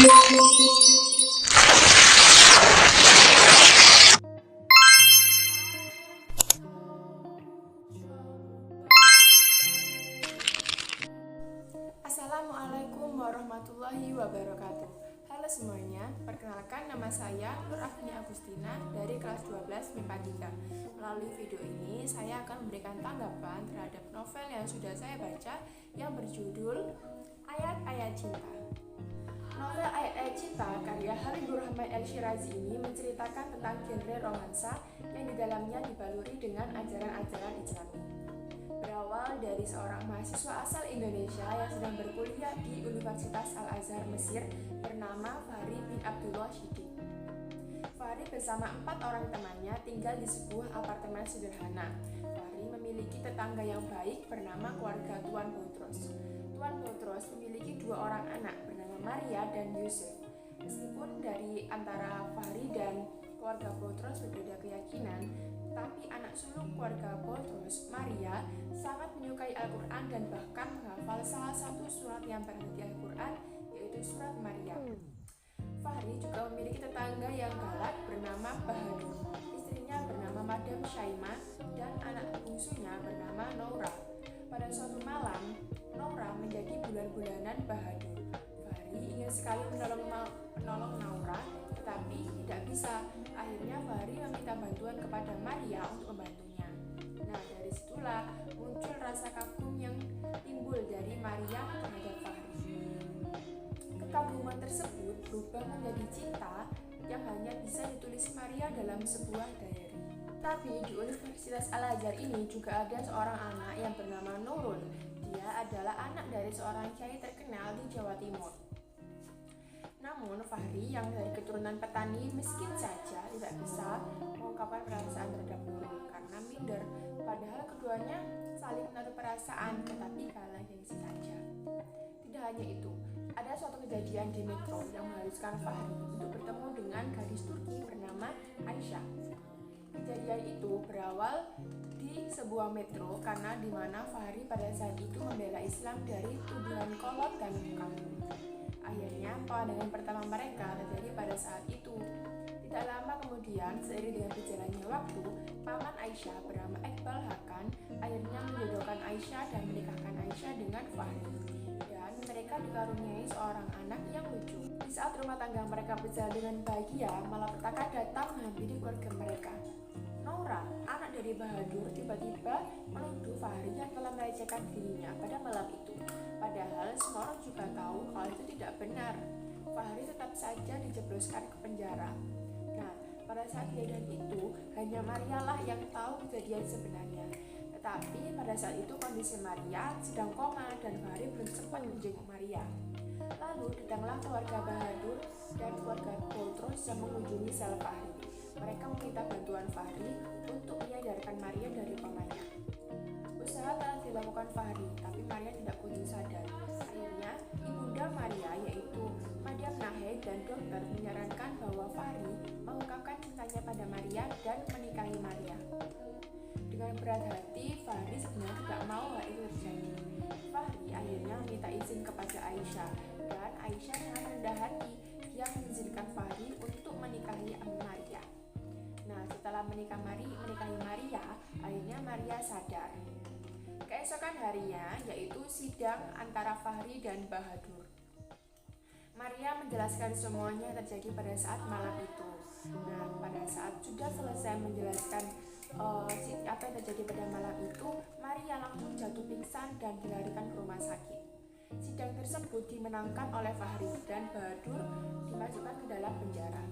Assalamualaikum warahmatullahi wabarakatuh. Halo semuanya, perkenalkan nama saya Nur Afni Agustina dari kelas 12 MIPA 3. Melalui video ini, saya akan memberikan tanggapan terhadap novel yang sudah saya baca yang berjudul Ayat-Ayat Cinta. Novel Ayat-Ayat Cinta karya Habibur Rahman El-Shirazi ini menceritakan tentang genre romansa yang di dalamnya dibaluri dengan ajaran-ajaran Islami. Berawal dari seorang mahasiswa asal Indonesia yang sedang berkuliah di Universitas Al-Azhar Mesir bernama Fahri bin Abdullah Shiddiq. Fahri bersama 4 orang temannya tinggal di sebuah apartemen sederhana. Fahri memiliki tetangga yang baik bernama keluarga Tuan Boutros. Tuan Boutros memiliki 2 orang anak bernama Maria dan Yusuf. Meskipun dari antara Fahri dan keluarga Boutros berbeda keyakinan, tapi anak sulung keluarga Boutros, Maria, sangat menyukai Al-Quran dan bahkan menghafal salah satu surat yang berada di Al-Quran, yaitu surat Maryam. Fahri juga memiliki tetangga yang galak bernama Bahadur, istrinya bernama Madam Syaimah, dan anak bungsunya bernama Noura. Pada suatu malam, Noura menjadi bulan-bulanan Bahadur. Fahri ingin sekali menolong Noura, tetapi tidak bisa. Akhirnya Fahri meminta bantuan kepada Maria untuk membantunya. Nah, dari situlah muncul rasa kagum yang timbul dari Maria terhadap Fahri. Kekaguman tersebut berubah menjadi cinta yang hanya bisa ditulis Maria dalam sebuah diary. Tapi di Universitas Al-Azhar ini juga ada seorang anak yang bernama Nurul. Dia adalah anak dari seorang kiai terkenal di Jawa Timur. Namun Fahri yang dari keturunan petani miskin saja tidak bisa mengungkapkan perasaan terhadap Nurul karena minder. Padahal keduanya saling menaruh perasaan, tetapi kalah gengsi saja. Tidak hanya itu, ada suatu kejadian di metro yang mengharuskan Fahri untuk bertemu dengan gadis Turki bernama Aisyah. Kejadian itu berawal di sebuah metro karena di mana Fahri pada saat itu membela Islam dari tuduhan kolot dan hukam. Akhirnya pandangan pertama mereka terjadi pada saat itu. Tidak lama kemudian, seiring dengan berjalannya waktu, paman Aisyah bernama Iqbal Hakan akhirnya menjodohkan Aisyah dan menikahkan Aisyah dengan Fahri. Dan mereka dikaruniai seorang anak yang lucu. Di saat rumah tangga mereka berjalan dengan bahagia, malapetaka datang menghampiri keluarga mereka. Noura, anak dari Bahadur, tiba-tiba menuduh Fahri yang telah melecehkan dirinya pada malam itu. Padahal semua orang juga tahu kalau itu tidak benar. Fahri tetap saja dijebloskan ke penjara. Nah, pada saat kejadian itu, hanya Maria lah yang tahu kejadian sebenarnya. Tetapi pada saat itu kondisi Maria sedang koma dan Fahri belum sempat menjenguk Maria. Lalu datanglah keluarga Bahadur dan keluarga Boutros yang mengunjungi sel Fahri. Mereka meminta bantuan Fahri untuk menyadarkan Maria dari komanya. Usaha telah dilakukan Fahri, tapi Maria tidak kunjung sadar. Akhirnya, ibunda Maria yaitu Madam Nahid dan dokter menyarankan bahwa Fahri mengungkapkan cintanya pada Maria dan menikahi Maria. Dengan berat hati, Fahri sebenarnya tidak mau hal itu terjadi. Fahri akhirnya meminta izin kepada Aisyah, dan Aisyah sangat rendah hati. Dia mengizinkan Fahri untuk menikahi Maria. Nah, setelah menikahi Maria, akhirnya Maria sadar. Keesokan harinya, yaitu sidang antara Fahri dan Bahadur. Maria menjelaskan semuanya yang terjadi pada saat malam itu. Nah, pada saat sudah selesai menjelaskan apa yang terjadi pada malam itu, Maria langsung jatuh pingsan dan dilarikan ke rumah sakit. Sidang tersebut dimenangkan oleh Fahri dan Bahadur dimasukkan ke dalam penjara.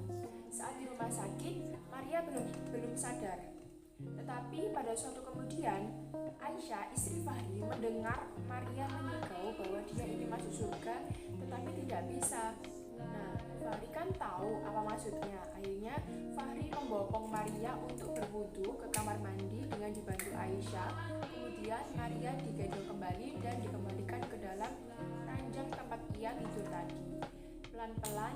Saat di rumah sakit, Maria belum sadar. Tetapi pada suatu kemudian, Aisyah, istri Fahri, mendengar Maria mengigau bahwa dia ingin masuk surga, tetapi tidak bisa. Nah, Fahri kan tahu apa maksudnya. Akhirnya, Fahri membopong Maria untuk berwudu ke kamar mandi dengan dibantu Aisyah. Kemudian, Maria digendong kembali dan dikembalikan ke dalam ranjang tempat ia tidur tadi. Pelan-pelan,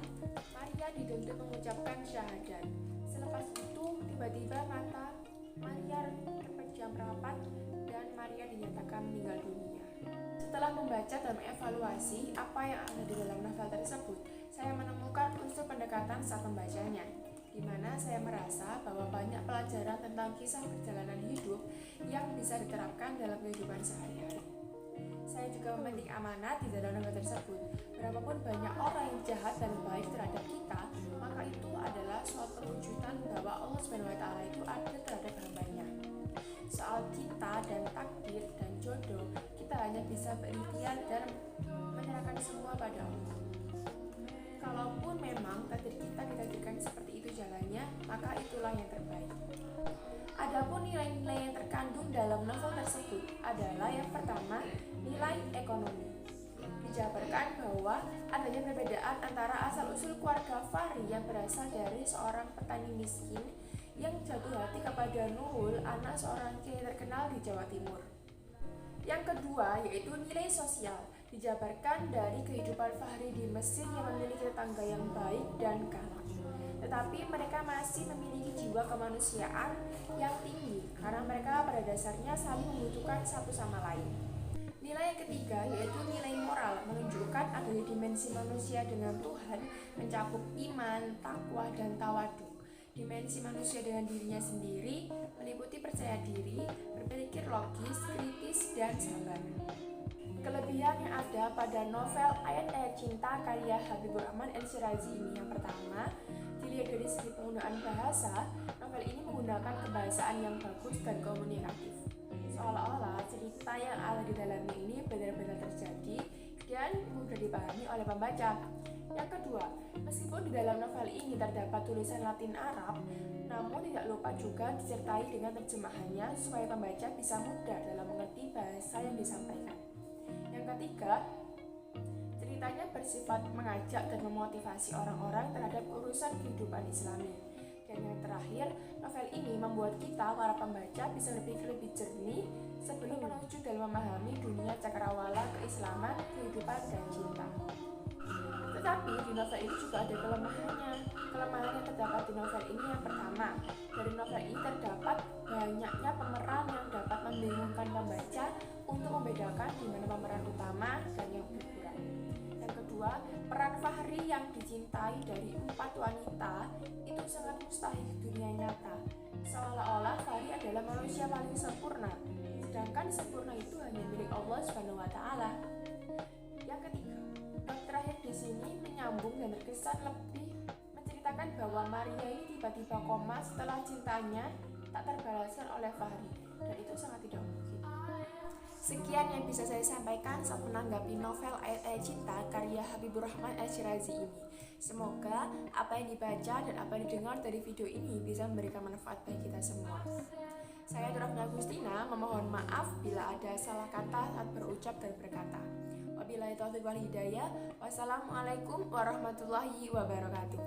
Maria dituntut mengucapkan syahadat. Selepas itu, tiba-tiba mata Maria terpejam rapat dan Maria dinyatakan meninggal dunia. Setelah membaca dan mengevaluasi apa yang ada di dalam novel tersebut, saya menemukan unsur pendekatan saat membacanya, di mana saya merasa bahwa banyak pelajaran tentang kisah perjalanan hidup yang bisa diterapkan dalam kehidupan sehari-hari. Saya juga memetik amanat di dalam novel tersebut. Berapapun banyak orang yang jahat dan baik terhadap kita, maka itu adalah suatu perwujudan bahwa Allah SWT itu adil terhadap hambanya. Soal kita dan takdir dan jodoh, kita hanya bisa berikhtiar dan menyerahkan semua pada Allah. Kalaupun memang takdir kita ditakdirkan seperti itu jalannya, maka itulah yang terbaik. Adapun nilai-nilai yang terkandung dalam novel tersebut adalah yang pertama, nilai ekonomi. Dijabarkan bahwa adanya perbedaan antara asal-usul keluarga Fahri yang berasal dari seorang petani miskin yang jatuh hati kepada Nurul, anak seorang kiai terkenal di Jawa Timur. Yang kedua yaitu nilai sosial. Dijabarkan dari kehidupan Fahri di Mesir yang memiliki tetangga yang baik dan galak, tetapi mereka masih memiliki jiwa kemanusiaan yang tinggi karena mereka pada dasarnya saling membutuhkan satu sama lain. Nilai yang ketiga yaitu nilai moral, menunjukkan adanya dimensi manusia dengan Tuhan mencakup iman, takwa, dan tawaduk. Dimensi manusia dengan dirinya sendiri meliputi percaya diri, berpikir logis, kritis, dan sabar. Kelebihan yang ada pada novel Ayat-Ayat Cinta karya Habibur Rahman El-Shirazi ini yang pertama, dilihat dari segi penggunaan bahasa, novel ini menggunakan kebahasaan yang bagus dan komunikatif. Seolah-olah cerita yang ada di dalamnya ini benar-benar terjadi dan mudah dipahami oleh pembaca. Yang kedua, meskipun di dalam novel ini terdapat tulisan Latin Arab, namun tidak lupa juga disertai dengan terjemahannya supaya pembaca bisa mudah dalam mengerti bahasa yang disampaikan. Yang ketiga, ceritanya bersifat mengajak dan memotivasi orang-orang terhadap urusan kehidupan Islami. Dan yang terakhir, novel ini membuat kita, para pembaca, bisa berpikir lebih jernih sebelum menuju dalam memahami dunia cakrawala keislaman, kehidupan, dan cinta. Tetapi di novel ini juga ada kelemahannya. Kelemahan yang terdapat di novel ini yang pertama, dari novel ini terdapat banyaknya pemeran yang dapat membingungkan pembaca untuk membedakan di mana pemeran utama dan yang berkurang. Yang kedua, peran Fahri yang dicintai dari 4 wanita itu sangat mustahil di dunia nyata. Seolah-olah Fahri adalah manusia paling sempurna, sedangkan sempurna itu hanya milik Allah SWT. Yang ketiga, bab terakhir di sini menyambung dan terkesan lebih menceritakan bahwa Maria ini tiba-tiba koma setelah cintanya tak terbalaskan oleh Fahri, dan itu sangat tidak mungkin. Sekian yang bisa saya sampaikan saat menanggapi novel Ayat-Ayat Cinta karya Habibur Rahman El-Shirazi ini. Semoga apa yang dibaca dan apa yang didengar dari video ini bisa memberikan manfaat bagi kita semua. Saya Nur Afni Agustina memohon maaf bila ada salah kata saat berucap dan berkata. Wabillahi taufiq wal hidayah. Wassalamualaikum warahmatullahi wabarakatuh.